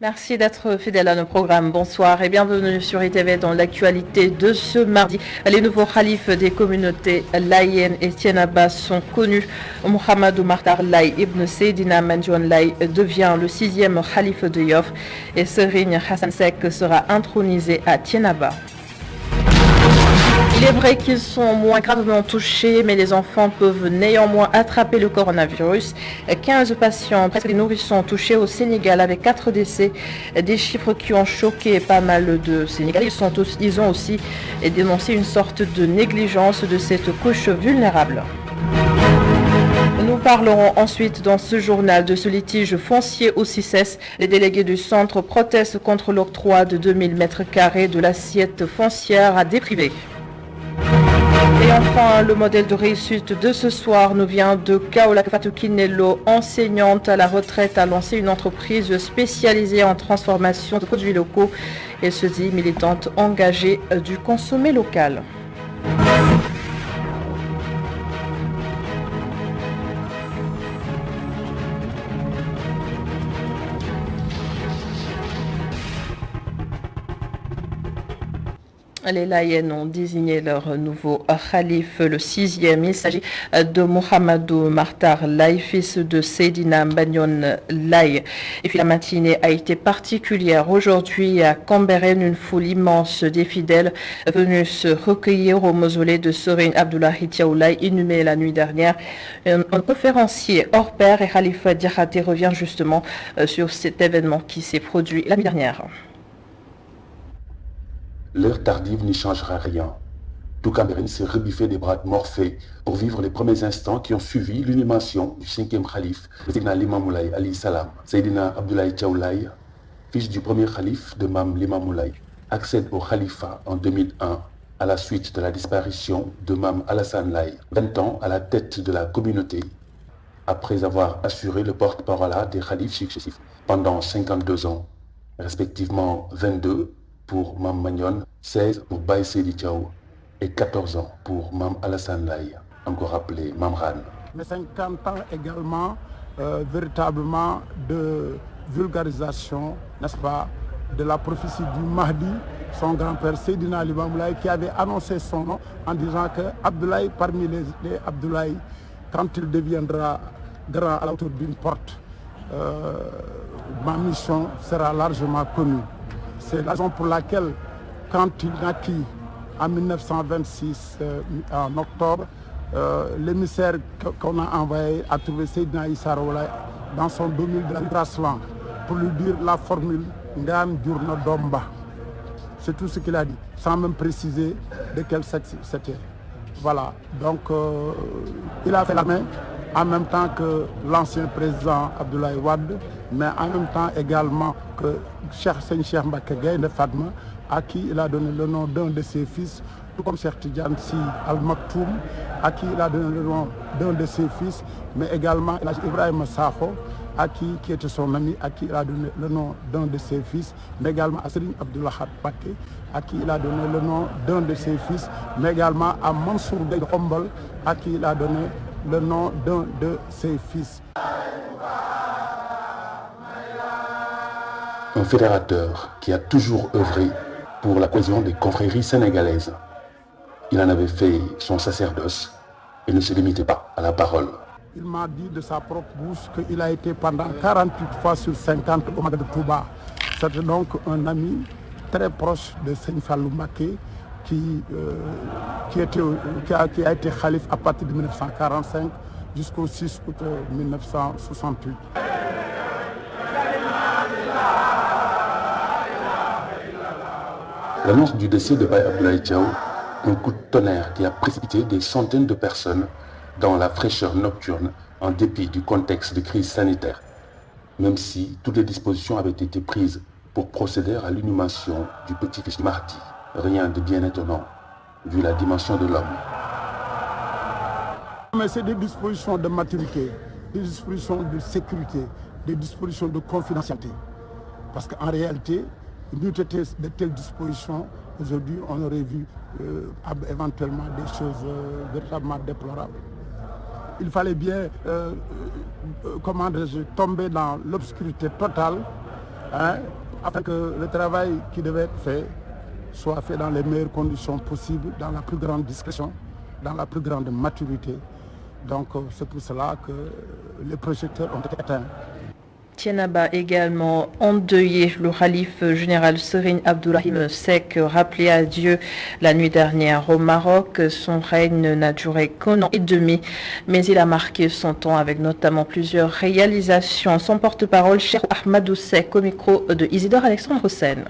Merci d'être fidèle à nos programmes. Bonsoir et bienvenue sur ITV dans l'actualité de ce mardi. Les nouveaux khalifes des communautés laïennes et Tiénaba sont connus. Mohamedou Martar Laye Ibn Seydina Mandione Laye devient le 6e khalife de Yoff et Serigne Hassan Seck sera intronisé à Tiénaba. Il est vrai qu'ils sont moins gravement touchés, mais les enfants peuvent néanmoins attraper le coronavirus. 15 patients, presque des nourrissons touchés au Sénégal avec 4 décès. Des chiffres qui ont choqué pas mal de Sénégalais. Ils ont aussi dénoncé une sorte de négligence de cette couche vulnérable. Nous parlerons ensuite dans ce journal de ce litige foncier au CICES. Les délégués du centre protestent contre l'octroi de 2000 m² de l'assiette foncière à des privés. Et enfin, le modèle de réussite de ce soir nous vient de Kaola Fatou Kinelo, enseignante à la retraite, a lancé une entreprise spécialisée en transformation de produits locaux et se dit militante engagée du consommé local. Les Laïennes ont désigné leur nouveau khalife, le 6e. Il s'agit de Mohamedou Martar Laye, fils de Seydina Mandione Laye. Et puis la matinée a été particulière. Aujourd'hui à Cambérène, une foule immense des fidèles venus se recueillir au mausolée de Serigne Abdoulaye Thiaw Laye, inhumé la nuit dernière. Un conférencier hors pair et Khalifa Diakhaté revient justement sur cet événement qui s'est produit la nuit dernière. L'heure tardive n'y changera rien. Tout Cambérène s'est rebiffé des bras de morphée pour vivre les premiers instants qui ont suivi l'inhumation du 5e khalife, Seydina Limamou Laye alayhi salam. Seydina Abdoulaye Thiaw Laye, fils du premier khalife de Mame Limamou Laye, accède au khalifa en 2001 à la suite de la disparition de Mame Alassane Laye, 20 ans à la tête de la communauté, après avoir assuré le porte-parole des khalifes successifs pendant 52 ans, respectivement 22 pour Mame Mandione, 16 pour Baye Seydi Thiaw et 14 ans pour Mame Alassane Laye, encore appelé Mame Rane. Mais 50 ans également véritablement de vulgarisation, n'est-ce pas, de la prophétie du Mahdi, son grand-père Seydina Limamou Laye, qui avait annoncé son nom en disant que Abdoulaye, parmi les Abdoulaye, quand il deviendra grand à la hauteur d'une porte, ma mission sera largement connue. C'est la raison pour laquelle, quand il naquit en 1926, en octobre, l'émissaire qu'on a envoyé a trouvé Seydina Issa Rouhou Laye dans son domicile de Grasland pour lui dire la formule Ngam Djurna Domba. C'est tout ce qu'il a dit, sans même préciser de quel sexe c'était. Voilà, donc il a fait la main en même temps que l'ancien président Abdoulaye Wade, mais en même temps également que Cheikh Mbacké Gaïndé Fatma, à qui il a donné le nom d'un de ses fils, tout comme Cheikh Tidiane Sy Al Maktoum, à qui il a donné le nom d'un de ses fils, mais également Ibrahima Sakho, qui était son ami, à qui il a donné le nom d'un de ses fils, mais également à Serigne Abdou Lahad Mbacké, à qui il a donné le nom d'un de ses fils, mais également à Mansour Gueye Khombole, à qui il a donné le nom d'un de ses fils. Un fédérateur qui a toujours œuvré pour la cohésion des confréries sénégalaises. Il en avait fait son sacerdoce et ne se limitait pas à la parole. Il m'a dit de sa propre bouche qu'il a été pendant 48 fois sur 50 au Magal de Touba. C'est donc un ami très proche de Seigne Fallou Mbacké qui a été khalife à partir de 1945 jusqu'au 6 août 1968. L'annonce du décès de Baye Abdoulaye Thiaw, un coup de tonnerre qui a précipité des centaines de personnes dans la fraîcheur nocturne en dépit du contexte de crise sanitaire, même si toutes les dispositions avaient été prises pour procéder à l'inhumation du petit-fils du Mahdi. Rien de bien étonnant, vu la dimension de l'homme. Mais c'est des dispositions de maturité, des dispositions de sécurité, des dispositions de confidentialité. Parce qu'en réalité, n'eût été de telles dispositions, aujourd'hui on aurait vu éventuellement des choses véritablement déplorables. Il fallait bien tomber dans l'obscurité totale afin que le travail qui devait être fait soit fait dans les meilleures conditions possibles, dans la plus grande discrétion, dans la plus grande maturité. Donc c'est pour cela que les projecteurs ont été éteints. Thiénaba également endeuillé. Le khalife général Serigne Abdourahim Seck, rappelé à Dieu la nuit dernière au Maroc. Son règne n'a duré qu'un an et demi, mais il a marqué son temps avec notamment plusieurs réalisations. Son porte-parole, Cheikh Ahmadou Seck, au micro de Isidore Alexandre Sen.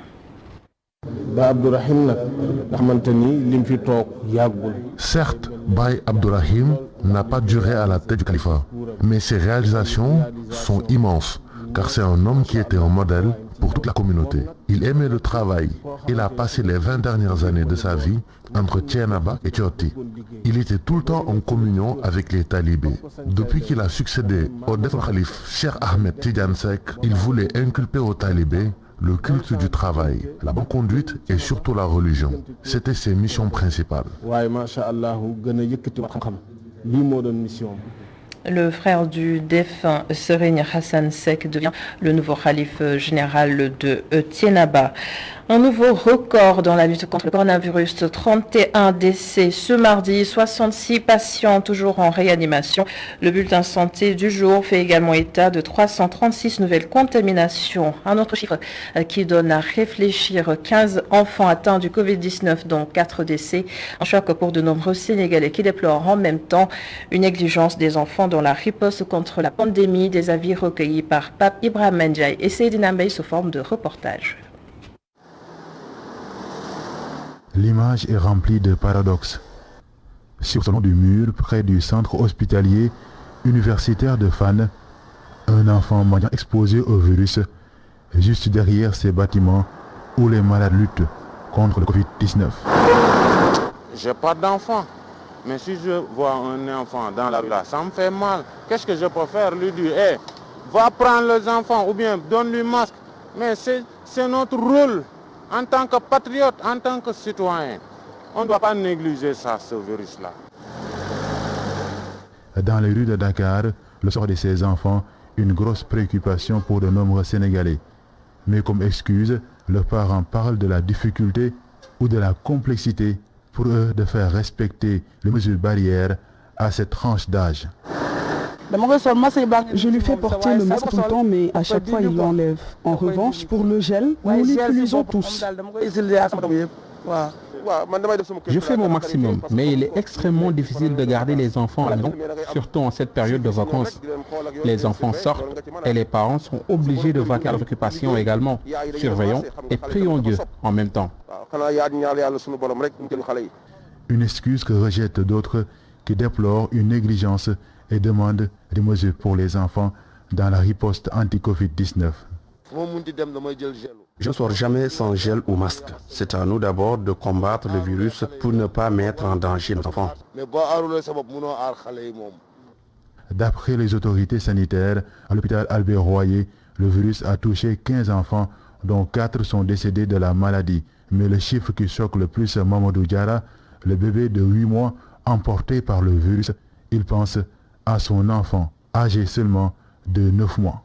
Certes, Baye Abdourahim n'a pas duré à la tête du califat, mais ses réalisations sont immenses, car c'est un homme qui était un modèle pour toute la communauté. Il aimait le travail. Il a passé les 20 dernières années de sa vie entre Thiénaba et Thioti. Il était tout le temps en communion avec les talibés. Depuis qu'il a succédé au défunt calife Cheikh Ahmed Tidiane Seck, il voulait inculper aux talibés le culte du travail, la bonne conduite et surtout la religion. C'était ses missions principales. Le frère du défunt Serigne Hassan Seck devient le nouveau khalife général de Thiénaba. Un nouveau record dans la lutte contre le coronavirus, 31 décès ce mardi, 66 patients toujours en réanimation. Le bulletin santé du jour fait également état de 336 nouvelles contaminations. Un autre chiffre qui donne à réfléchir, 15 enfants atteints du Covid-19, dont 4 décès. Un choc pour de nombreux Sénégalais qui déplorent en même temps une négligence des enfants dans la riposte contre la pandémie. Des avis recueillis par Pape Ibrahim Ndiaye et Seydina Mbaye sous forme de reportage. L'image est remplie de paradoxes. Sur le long du mur, près du centre hospitalier universitaire de Fann, un enfant mendiant exposé au virus, juste derrière ces bâtiments où les malades luttent contre le Covid-19. J'ai pas d'enfant, mais si je vois un enfant dans la rue là, ça me fait mal. Qu'est-ce que je peux faire? Lui dire, hey, va prendre les enfants ou bien donne-lui masque. Mais c'est notre rôle. En tant que patriote, en tant que citoyen, on ne doit pas négliger ça, ce virus-là. Dans les rues de Dakar, le sort de ces enfants, une grosse préoccupation pour de nombreux Sénégalais. Mais comme excuse, leurs parents parlent de la difficulté ou de la complexité pour eux de faire respecter les mesures barrières à cette tranche d'âge. Je lui fais porter le masque tout le temps, mais à chaque fois il l'enlève. En revanche, pour le gel, nous l'utilisons tous. Je fais mon maximum, mais il est extrêmement difficile de garder les enfants à la maison, surtout en cette période de vacances. Les enfants sortent et les parents sont obligés de vaquer à leurs occupations également. Surveillons et prions Dieu en même temps. Une excuse que rejettent d'autres qui déplorent une négligence et demandent des mesures pour les enfants dans la riposte anti-Covid-19. Je ne sors jamais sans gel ou masque. C'est à nous d'abord de combattre le virus pour ne pas mettre en danger nos enfants. D'après les autorités sanitaires, à l'hôpital Albert Royer, le virus a touché 15 enfants, dont 4 sont décédés de la maladie. Mais le chiffre qui choque le plus Mamadou Diarra, le bébé de 8 mois emporté par le virus, il pense à son enfant, âgé seulement de 9 mois.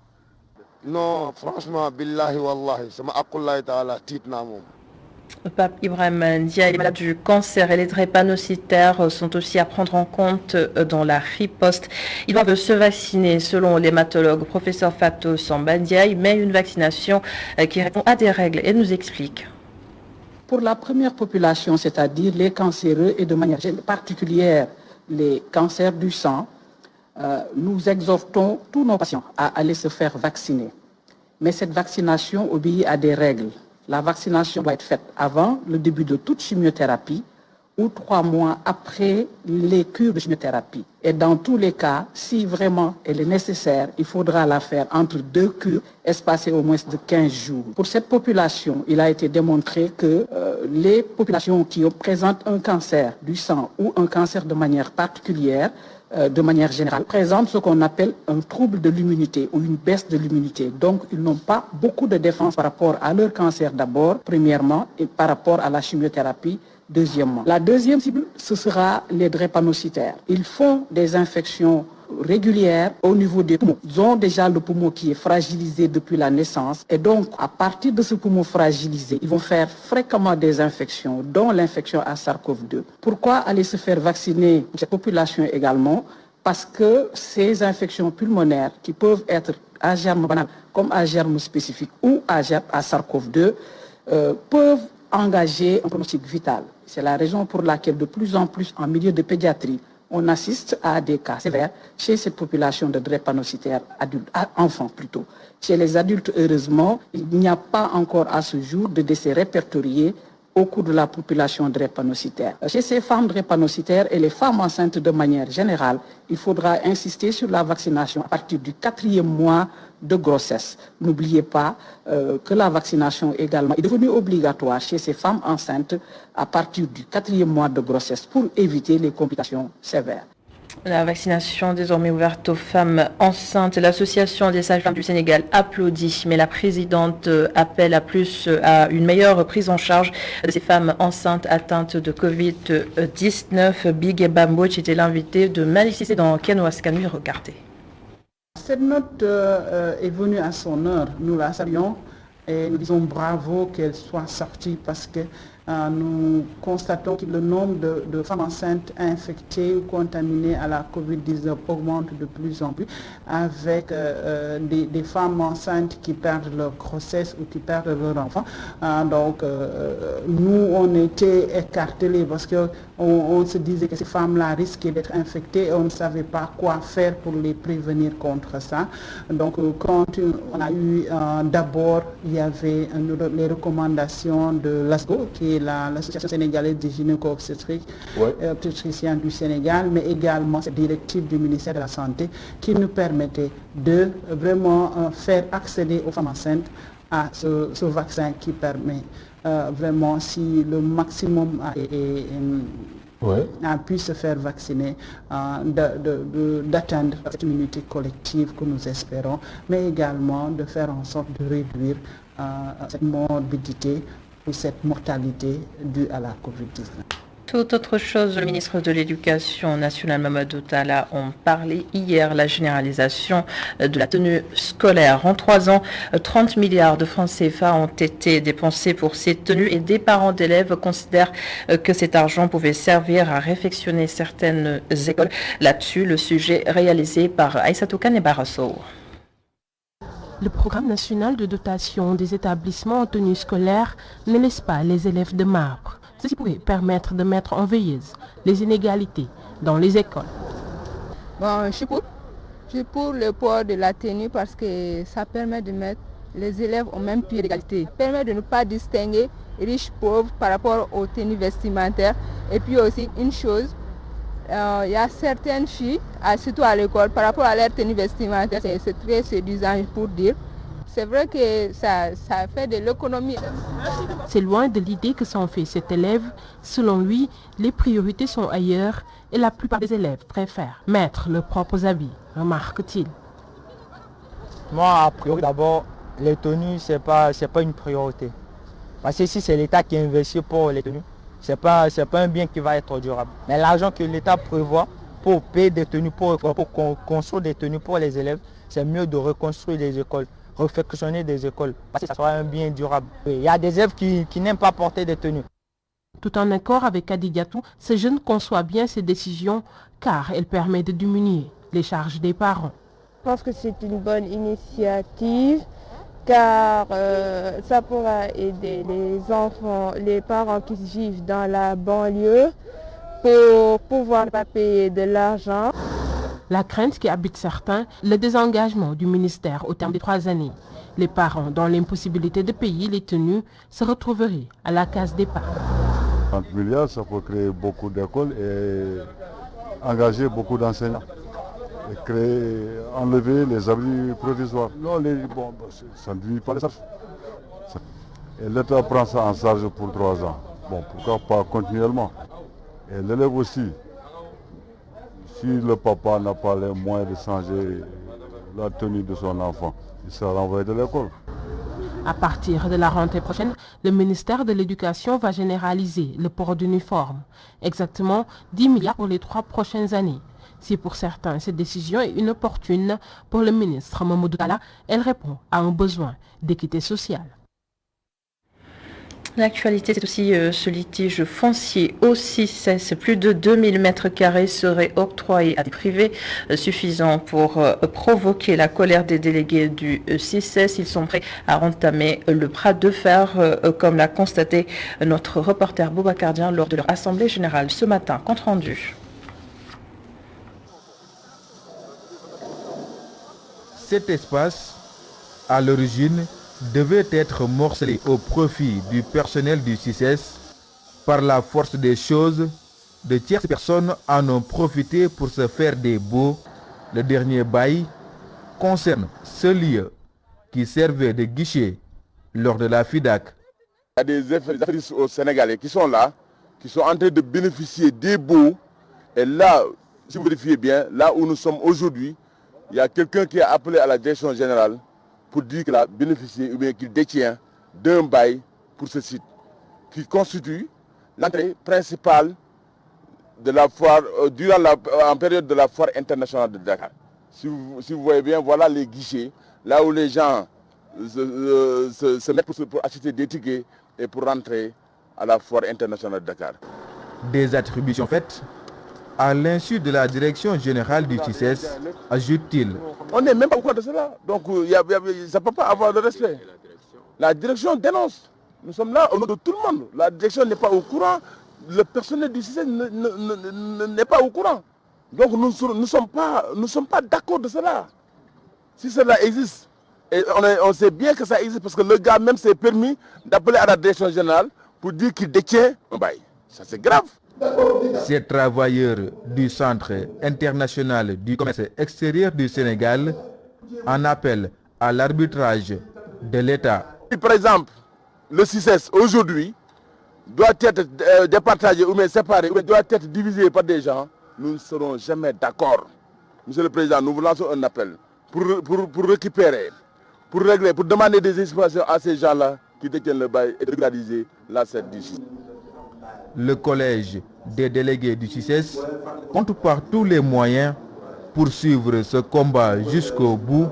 Non, franchement, billahi wallahi, sama akullahi ta'ala titna mom. Pape Ibrahim Ndiaye, les malades du cancer et les drépanocytaires sont aussi à prendre en compte dans la riposte. Ils doivent se vacciner selon l'hématologue professeur Fatou Samba Ndiaye, mais une vaccination qui répond à des règles et nous explique. Pour la première population, c'est-à-dire les cancéreux et de manière particulière les cancers du sang, nous exhortons tous nos patients à aller se faire vacciner. Mais cette vaccination obéit à des règles. La vaccination doit être faite avant le début de toute chimiothérapie ou 3 mois après les cures de chimiothérapie. Et dans tous les cas, si vraiment elle est nécessaire, il faudra la faire entre 2 cures espacées au moins de 15 jours. Pour cette population, il a été démontré que les populations qui présentent un cancer du sang ou un cancer de manière particulière, de manière générale, présentent ce qu'on appelle un trouble de l'immunité ou une baisse de l'immunité. Donc, ils n'ont pas beaucoup de défense par rapport à leur cancer d'abord, premièrement, et par rapport à la chimiothérapie, deuxièmement. La deuxième cible, ce sera les drépanocytaires. Ils font des infections régulières au niveau des poumons. Ils ont déjà le poumon qui est fragilisé depuis la naissance et donc à partir de ce poumon fragilisé, ils vont faire fréquemment des infections, dont l'infection à SARS-CoV-2. Pourquoi aller se faire vacciner cette population également? Parce que ces infections pulmonaires qui peuvent être à germe banal comme à germe spécifique ou à SARS-CoV-2 peuvent engager un pronostic vital. C'est la raison pour laquelle de plus en plus en milieu de pédiatrie, on assiste à des cas sévères chez cette population de drépanocytaires adultes, enfants plutôt. Chez les adultes, heureusement, il n'y a pas encore à ce jour de décès répertoriés au cours de la population drépanocytaire. Chez ces femmes drépanocytaires et les femmes enceintes de manière générale, il faudra insister sur la vaccination à partir du 4e mois de grossesse. N'oubliez pas que la vaccination également est devenue obligatoire chez ces femmes enceintes à partir du 4e mois de grossesse pour éviter les complications sévères. La vaccination désormais ouverte aux femmes enceintes. L'association des sages-femmes du Sénégal applaudit, mais la présidente appelle à une meilleure prise en charge de ces femmes enceintes atteintes de Covid-19. Big Bambodj était l'invité de Malick Cissé dans Kenno Askan Wi. Regardez. Cette note est venue à son heure. Nous la saluons et nous disons bravo qu'elle soit sortie parce que nous constatons que le nombre de femmes enceintes infectées ou contaminées à la Covid-19 augmente de plus en plus avec des femmes enceintes qui perdent leur grossesse ou qui perdent leur enfant. Donc nous, on était écartelés parce qu'on se disait que ces femmes-là risquaient d'être infectées et on ne savait pas quoi faire pour les prévenir contre ça. Donc quand on a eu d'abord, il y avait les recommandations de l'ASGO, qui est l'Association sénégalaise des gynéco-obstétriciens du Sénégal, mais également cette directive du ministère de la Santé qui nous permettait de vraiment faire accéder aux femmes enceintes à ce vaccin qui permet vraiment, si le maximum a pu se faire vacciner, d'atteindre cette immunité collective que nous espérons, mais également de faire en sorte de réduire cette morbidité ou cette mortalité due à la Covid-19. Tout autre chose, le ministre de l'Éducation nationale Mamadou Talla ont parlé hier la généralisation de la tenue scolaire. En 3 ans, 30 milliards de francs CFA ont été dépensés pour ces tenues et des parents d'élèves considèrent que cet argent pouvait servir à réfectionner certaines écoles. Là-dessus, le sujet réalisé par Aïssatou Kane Barasso. Le programme national de dotation des établissements en tenue scolaire ne laisse pas les élèves de marbre. Ceci pourrait permettre de mettre en veilleuse les inégalités dans les écoles. Bon, je suis pour le port de la tenue parce que ça permet de mettre les élèves au même pied d'égalité. Ça permet de ne pas distinguer riches, pauvres par rapport aux tenues vestimentaires. Et puis aussi une chose, il y a certaines filles, surtout à l'école, par rapport à leur tenue vestimentaire, c'est très séduisant pour dire. C'est vrai que ça fait de l'économie. C'est loin de l'idée que s'en fait cet élève. Selon lui, les priorités sont ailleurs et la plupart des élèves préfèrent mettre leurs propres habits, remarque-t-il. Moi, a priori, d'abord, les tenues, c'est pas une priorité. Parce que si c'est l'État qui investit pour les tenues, c'est pas un bien qui va être durable. Mais l'argent que l'État prévoit pour payer des tenues, pour construire des tenues pour les élèves, c'est mieux de reconstruire les écoles, réfectionner des écoles, parce que ça sera un bien durable. Il y a des élèves qui n'aiment pas porter des tenues. Tout en accord avec Adigatou, ce jeune conçoit bien ces décisions car elle permet de diminuer les charges des parents. Je pense que c'est une bonne initiative car ça pourra aider les enfants, les parents qui vivent dans la banlieue pour pouvoir ne pas payer de l'argent. La crainte qui habite certains, le désengagement du ministère au terme des 3 années. Les parents, dans l'impossibilité de payer les tenues, se retrouveraient à la case départ. 30 milliards, ça peut créer beaucoup d'écoles et engager beaucoup d'enseignants. Et enlever les abris provisoires. Non, ça ne diminue pas les charges. Et l'État prend ça en charge pour 3 ans. Bon, pourquoi pas continuellement. Et l'élève aussi. Si le papa n'a pas les moyens de changer la tenue de son enfant, il sera renvoyé de l'école. À partir de la rentrée prochaine, le ministère de l'Éducation va généraliser le port d'uniforme. Exactement 10 milliards pour les 3 prochaines années. Si pour certains cette décision est inopportune, pour le ministre Mamadou Talla, elle répond à un besoin d'équité sociale. L'actualité, c'est aussi ce litige foncier au CICES. Plus de 2000 mètres carrés seraient octroyés à des privés, suffisant pour provoquer la colère des délégués du CICES. Ils sont prêts à entamer le bras de fer, comme l'a constaté notre reporter Boubacar Dian lors de leur assemblée générale ce matin. Compte rendu. Cet espace, à l'origine, devait être morcelé au profit du personnel du CICES. Par la force des choses, de tierces personnes en ont profité pour se faire des baux. Le dernier bail concerne ce lieu qui servait de guichet lors de la FIDAC. Il y a des affairistes au Sénégalais qui sont là, qui sont en train de bénéficier des baux. Et là, si vous vérifiez bien, là où nous sommes aujourd'hui, il y a quelqu'un qui a appelé à la direction générale pour dire qu'il a bénéficié ou bien qu'il détient d'un bail pour ce site, qui constitue l'entrée principale de la foire, en période de la foire internationale de Dakar. Si vous voyez bien, voilà les guichets, là où les gens se mettent pour acheter des tickets et pour rentrer à la foire internationale de Dakar. Des attributions faites à l'insu de la direction générale du CICES, ajoute-t-il. On n'est même pas au courant de cela, donc ça ne peut pas avoir de respect. La direction dénonce. Nous sommes là au nom de tout le monde. La direction n'est pas au courant, le personnel du CICES n'est pas au courant. Donc nous ne sommes pas d'accord de cela. Si cela existe, et on sait bien que ça existe parce que le gars même s'est permis d'appeler à la direction générale pour dire qu'il détient un bail. Ça c'est grave. Ces travailleurs du Centre international du commerce extérieur du Sénégal en appellent à l'arbitrage de l'État. Par exemple, le CICES aujourd'hui doit être départagé ou même séparé, ou doit être divisé par des gens. Nous ne serons jamais d'accord. Monsieur le Président, nous vous lançons un appel pour récupérer, pour régler, pour demander des explications à ces gens-là qui détiennent le bail et de régulariser l'asset du site. Le collège des délégués du CICES compte par tous les moyens pour suivre ce combat jusqu'au bout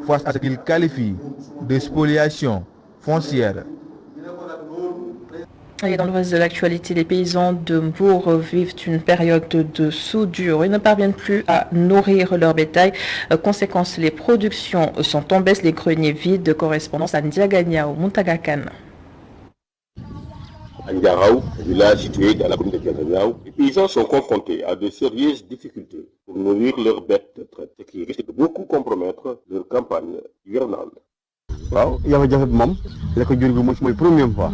face à ce qu'il qualifie de spoliation foncière. Et dans le reste de l'actualité, les paysans de Mbour vivent une période de soudure. Ils ne parviennent plus à nourrir leur bétail. Conséquence, les productions sont en baisse, les greniers vides. Correspondance à Ndiagania au Muntagakan. À Ndiaraou, village situé dans la commune de Ndiaganiaou, les paysans sont confrontés à de sérieuses difficultés pour nourrir leurs bêtes de traite, ce qui risque de beaucoup compromettre leur campagne hivernale. waaw jafe-jafe bi moom la ko jur gi mooy première fois.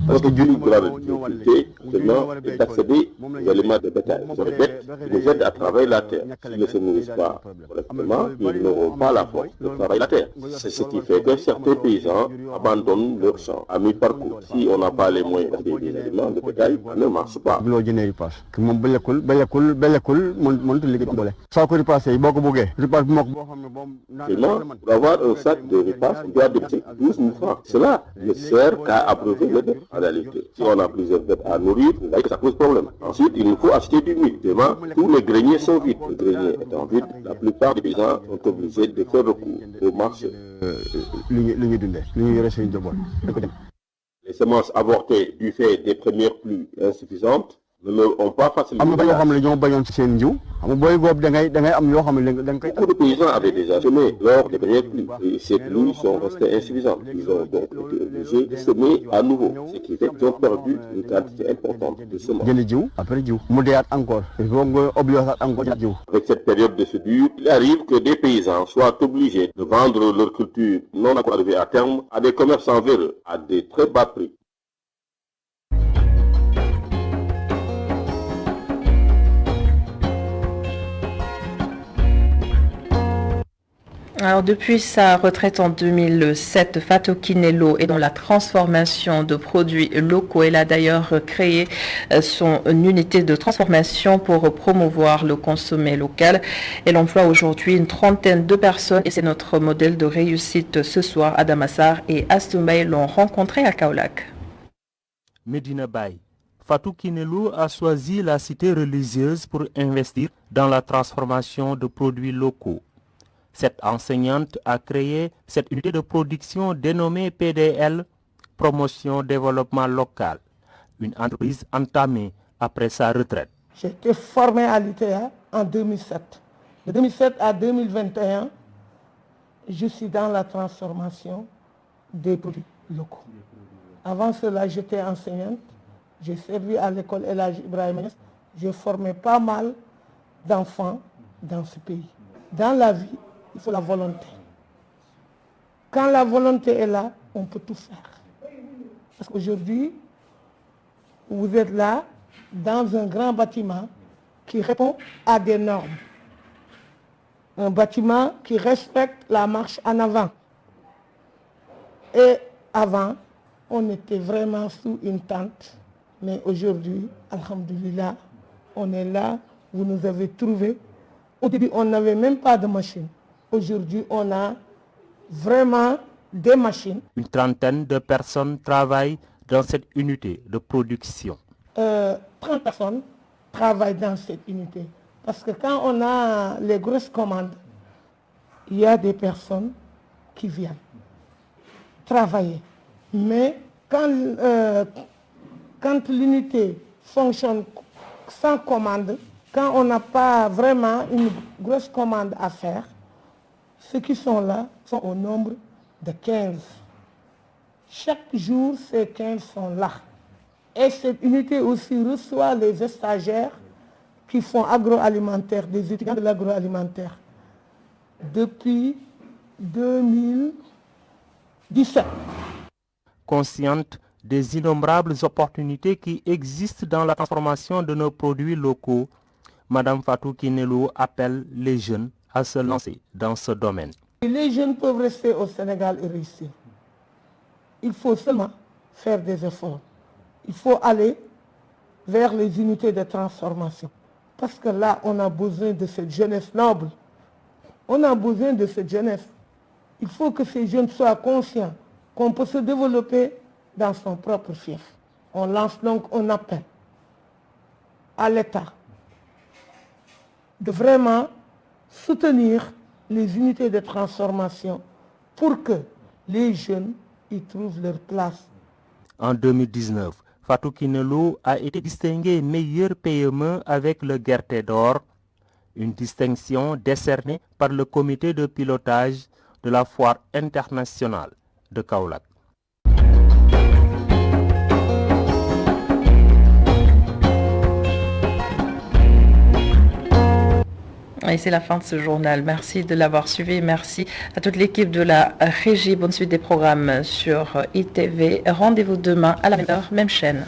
Parce que une grande difficulté maintenant est d'accéder aux aliments de bétail. Ce bêtes nous aident à travailler la terre. S'ils ne se nourrissent pas correctement, ils n'auront pas la force de travailler la terre. C'est ce qui fait que certains paysans abandonnent leur champ à mi-parcours. Si on n'a pas les moyens d'acheter des aliments de bétail, ça ne marche pas. loo jëndee ripaas moom ba lekkul mënut a liggéey doole. soo ko ripaasee boo ko bëggee ripaas bu mokk boo xam ne moom. Seulement, pour avoir un sac de ripaas, on doit dépenser 12 000 francs. Cela ne sert qu'à abreuver le bête. En réalité, si on a plusieurs bêtes à nourrir, vous voyez que ça pose problème. Ensuite, il nous faut acheter du mil. Demain, tous les greniers sont vides. Les greniers étant vides, la plupart des paysans sont obligés de faire recours au marché. Les semences avortées du fait des premières pluies insuffisantes ne leur ont pas facilité. Beaucoup de paysans avaient déjà semé lors des premières pluies et ces pluies sont restées insuffisantes. Ils ont donc été obligés de semer à nouveau, ce qui fait qu'ils ont perdu une quantité importante de semences. Avec cette période de soudure, il arrive que des paysans soient obligés de vendre leur culture non encore arrivée à terme à des commerçants véreux à des très bas prix. Alors, depuis sa retraite en 2007, Fatou Kinelo est dans la transformation de produits locaux. Elle a d'ailleurs créé son unité de transformation pour promouvoir le consommé local. Elle emploie aujourd'hui une trentaine de personnes et c'est notre modèle de réussite ce soir. Adam Assar et Astumbaye l'ont rencontré à Kaolack. Medina Baye. Fatou Kinelo a choisi la cité religieuse pour investir dans la transformation de produits locaux. Cette enseignante a créé cette unité de production dénommée PDL, Promotion Développement Local, une entreprise entamée après sa retraite. J'ai été formée à l'ITA en 2007. De 2007 à 2021, je suis dans la transformation des produits locaux. Avant cela, j'étais enseignante. J'ai servi à l'école El Hadji Ibrahima Niass. J'ai formé pas mal d'enfants dans ce pays. Dans la vie, il faut la volonté. Quand la volonté est là, on peut tout faire. Parce qu'aujourd'hui, vous êtes là dans un grand bâtiment qui répond à des normes. Un bâtiment qui respecte la marche en avant. Et avant, on était vraiment sous une tente. Mais aujourd'hui, alhamdoulilah, on est là, vous nous avez trouvés. Au début, on n'avait même pas de machine. Aujourd'hui, on a vraiment des machines. Une trentaine de personnes travaillent dans cette unité de production. 30 personnes travaillent dans cette unité. Parce que quand on a les grosses commandes, il y a des personnes qui viennent travailler. Mais quand l'unité fonctionne sans commande, quand on n'a pas vraiment une grosse commande à faire, ceux qui sont là sont au nombre de 15. Chaque jour, ces 15 sont là. Et cette unité aussi reçoit les stagiaires qui font agroalimentaire, des étudiants de l'agroalimentaire, depuis 2017. Consciente des innombrables opportunités qui existent dans la transformation de nos produits locaux, Madame Fatou Kinelo appelle les jeunes à se lancer dans ce domaine. Les jeunes peuvent rester au Sénégal et réussir. Il faut seulement faire des efforts. Il faut aller vers les unités de transformation. Parce que là, on a besoin de cette jeunesse noble. On a besoin de cette jeunesse. Il faut que ces jeunes soient conscients qu'on peut se développer dans son propre fief. On lance donc un appel à l'État de vraiment soutenir les unités de transformation pour que les jeunes y trouvent leur place. En 2019, Fatou Kinelo a été distingué meilleur PME avec le Guerté d'Or, une distinction décernée par le comité de pilotage de la foire internationale de Kaolack. Et c'est la fin de ce journal. Merci de l'avoir suivi. Merci à toute l'équipe de la régie. Bonne suite des programmes sur ITV. Rendez-vous demain à la même heure, même chaîne.